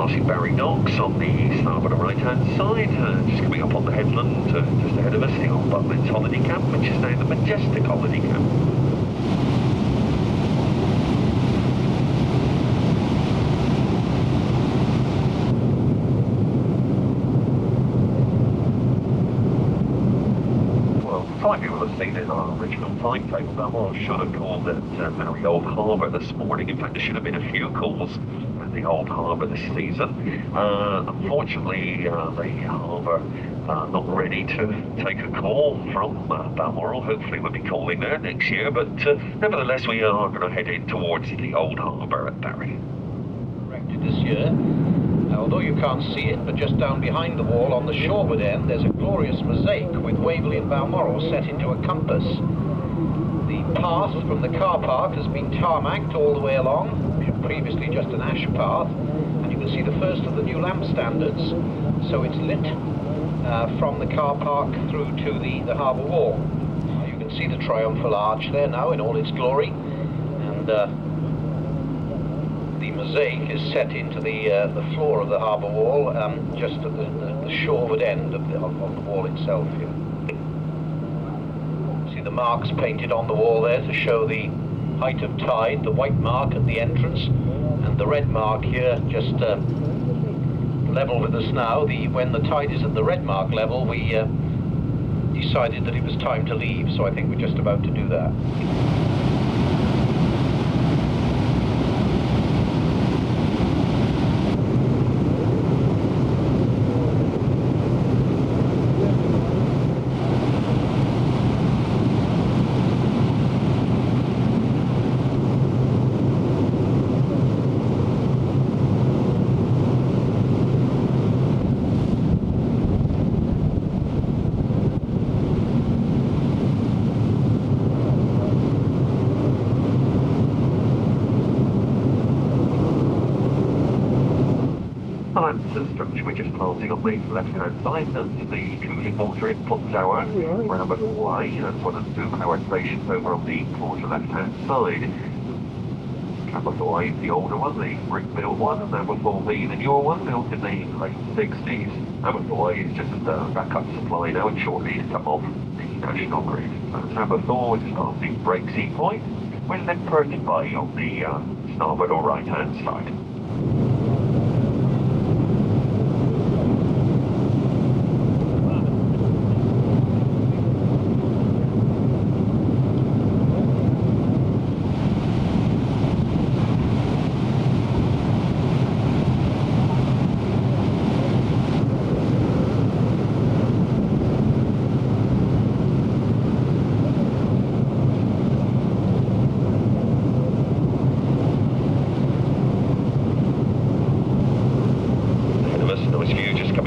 passing Barry Knocks on the starboard and right-hand side, just coming up on the headland, just ahead of us, the old Butlins holiday camp, which is now the Majestic holiday camp. You will have seen in our original timetable that one should have called at Barry Old Harbour this morning. In fact, there should have been a few calls at the Old Harbour this season. Unfortunately, the harbour not ready to take a call from Balmoral. Hopefully we'll be calling there next year, but nevertheless we are going to head in towards the Old Harbour at Barry. Erected this year. Although you can't see it, but just down behind the wall on the shoreward end, there's a glorious mosaic with Waverley and Balmoral set into a compass. The path from the car park has been tarmacked all the way along, previously just an ash path, and you can see the first of the new lamp standards. So it's lit from the car park through to the harbour wall. You can see the triumphal arch there now in all its glory, and the mosaic is set into the floor of the harbour wall, just at the shoreward end of the wall itself here. See the marks painted on the wall there to show the height of tide, the white mark at the entrance, and the red mark here just level with us now. When the tide is at the red mark level, we decided that it was time to leave, so I think we're just about to do that. The structure we're just passing on the left-hand side, that's the cooling water input tower for Aberthaw A. That's one of the 2 power stations over on the quarter left-hand side. Aberthaw A is the older one, the brick-built one, and Aberthaw B, the newer one, built in the late 60s. Aberthaw A is just a backup supply now, and shortly to come off the national grid. Aberthaw is starting breaksea point, with Penarth Pier on the starboard or right-hand side.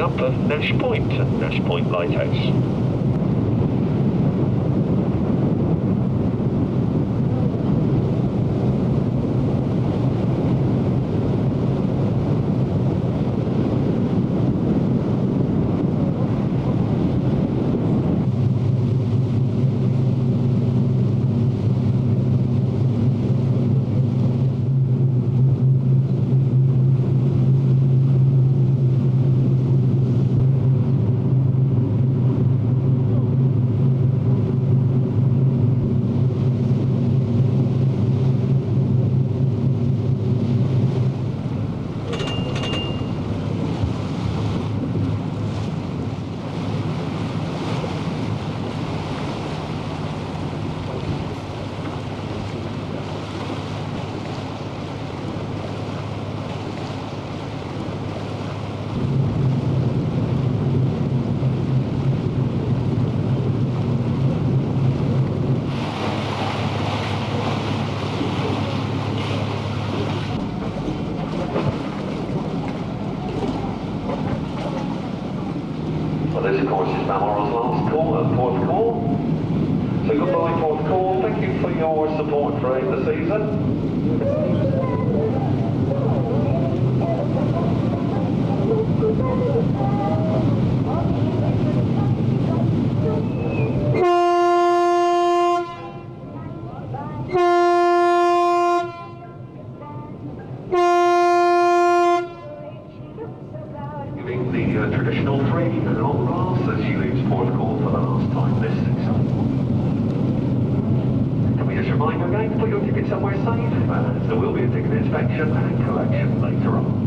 Up of Nash Point and Nash Point Lighthouse. Well, this of course is Balmoral's last call at Porthcawl. So goodbye Porthcawl, thank you for your support throughout the season. a traditional 3 long pass as she leaves Porthcawl for the last time this season. Can we just remind you again to put your ticket somewhere safe, as there will be a ticket inspection and collection later on.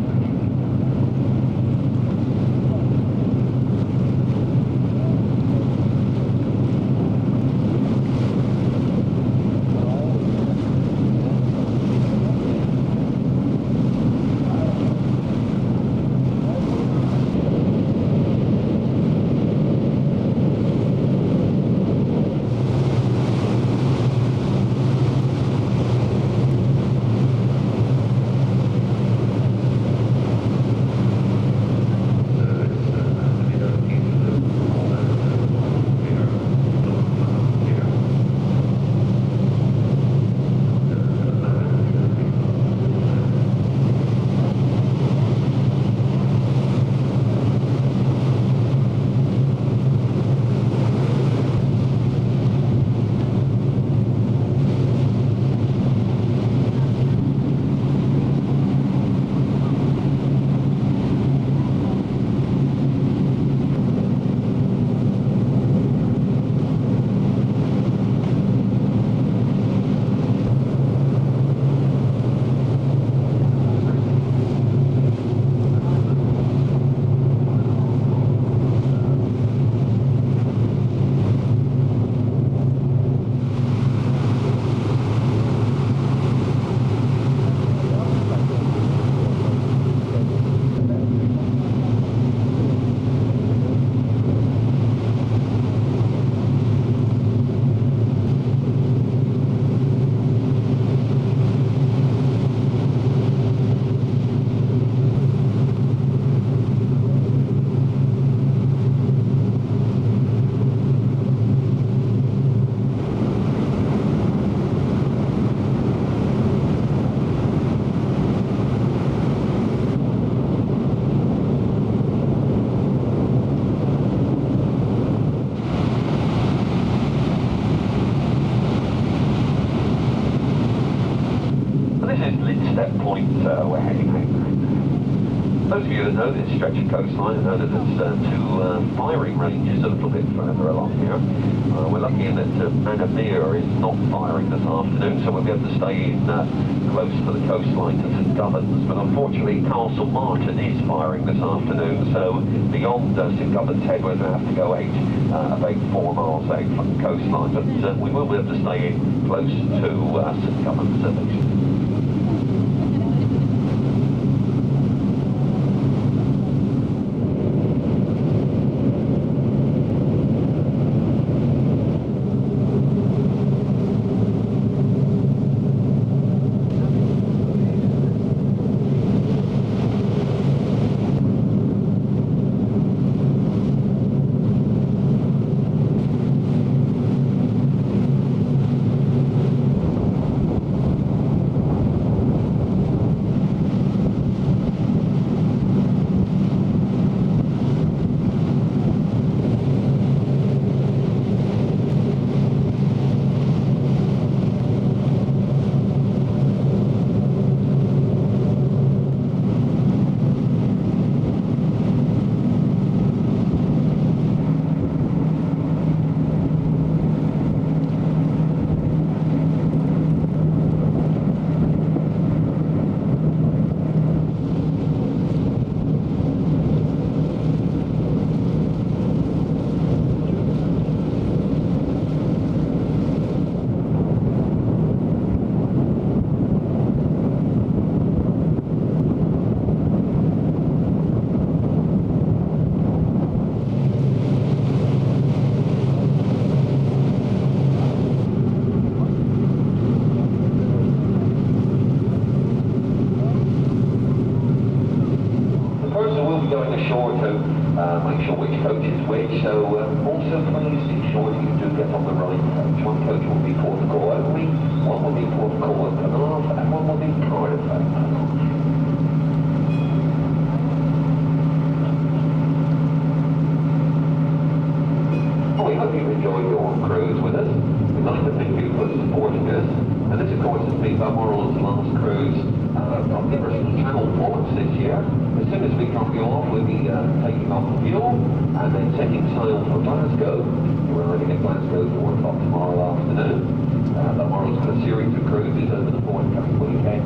We're heading home. Those of you that know this stretch of coastline know that there's two firing ranges a little bit further along here. We're lucky in that Penarth Pier is not firing this afternoon, so we'll be able to stay in close to the coastline to St Govern's. But unfortunately, Castle Martin is firing this afternoon, so beyond St Govern's Head, we're going to have to go about 4 miles out from the coastline. But we will be able to stay in close to St Govern's Village. Ashore to make sure which coach is which, so also please ensure that you do get on the right coach. One coach will be Porthcawl only, one will be Porthcawl and Penarth, and one will be Cardiff A. Well, we hope you've enjoyed your cruise with us. We'd like to thank you for supporting us, and this of course has been Balmoral's last cruise on the Channel ports this year. As soon as we drop you off, we'll be taking off setting sail for Glasgow. We're arriving at Glasgow at 4 o'clock tomorrow afternoon. Balmoral's got a series of cruises over the forthcoming weekend,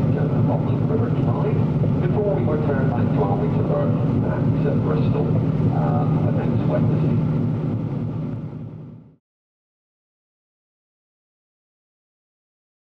Rockland River Clyde, before we return back to our winter berth at Bristol.